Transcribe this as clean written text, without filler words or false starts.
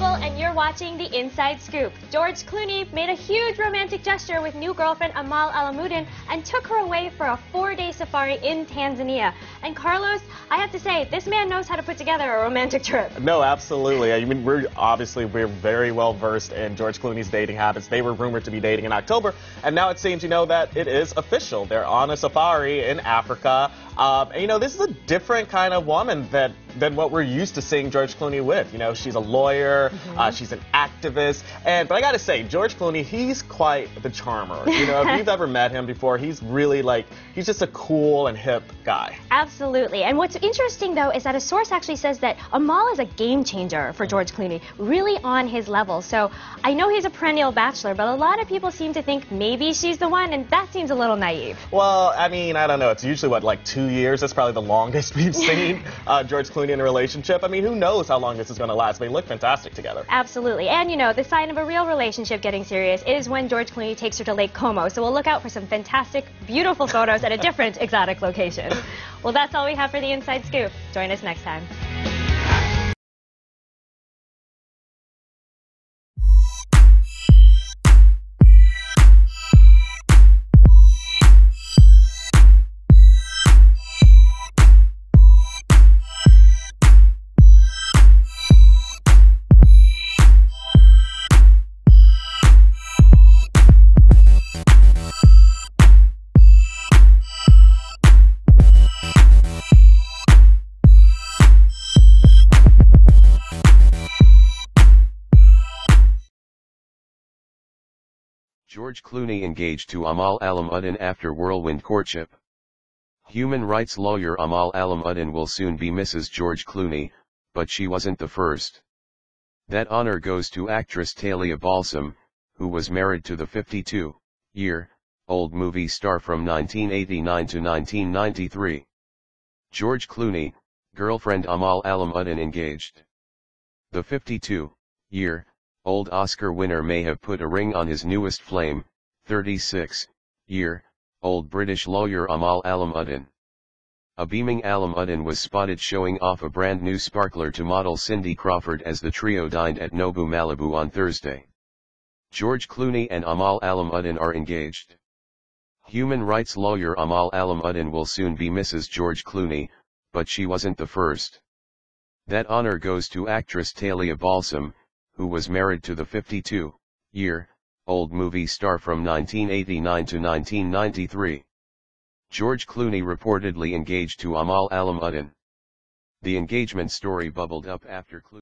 Nobu, and you're watching The Inside Scoop. George Clooney made a huge romantic gesture with new girlfriend Amal Alamuddin and took her away for a 4-day safari in Tanzania. And Carlos, I have to say, this man knows how to put together a romantic trip. No, absolutely. I mean, we're very well versed in George Clooney's dating habits. They were rumored to be dating in October, and now it seems, that it is official. They're on a safari in Africa. And, this is a different kind of woman than what we're used to seeing George Clooney with. She's a lawyer, she's an activist, but I gotta say, George Clooney, he's quite the charmer. If you've ever met him before, he's really he's just a cool and hip guy. Absolutely. And what's interesting, though, is that a source actually says that Amal is a game changer for George Clooney, really on his level. So I know he's a perennial bachelor, but a lot of people seem to think maybe she's the one, and that seems a little naive. Well, I mean, I don't know. It's usually, 2 years? That's probably the longest we've seen George Clooney in a relationship. I mean, who knows how long this is going to last? They look fantastic together. Absolutely. And, the sign of a real relationship getting serious is when George Clooney takes her to Lake Como. So we'll look out for some fantastic, beautiful photos at a different exotic location. Well, that's all we have for The Inside Scoop. Join us next time. George Clooney engaged to Amal Alamuddin after whirlwind courtship. Human rights lawyer Amal Alamuddin will soon be Mrs. George Clooney, but she wasn't the first. That honor goes to actress Talia Balsam, who was married to the 52-year-old movie star from 1989 to 1993. George Clooney, girlfriend Amal Alamuddin engaged. The 52-year-old Oscar winner may have put a ring on his newest flame, 36-year-old British lawyer Amal Alamuddin. A beaming Alamuddin was spotted showing off a brand new sparkler to model Cindy Crawford as the trio dined at Nobu, Malibu on Thursday. George Clooney and Amal Alamuddin are engaged. Human rights lawyer Amal Alamuddin will soon be Mrs. George Clooney, but she wasn't the first. That honor goes to actress Talia Balsam, who was married to the 52-year-old movie star from 1989 to 1993. George Clooney reportedly engaged to Amal Alamuddin. The engagement story bubbled up after Clooney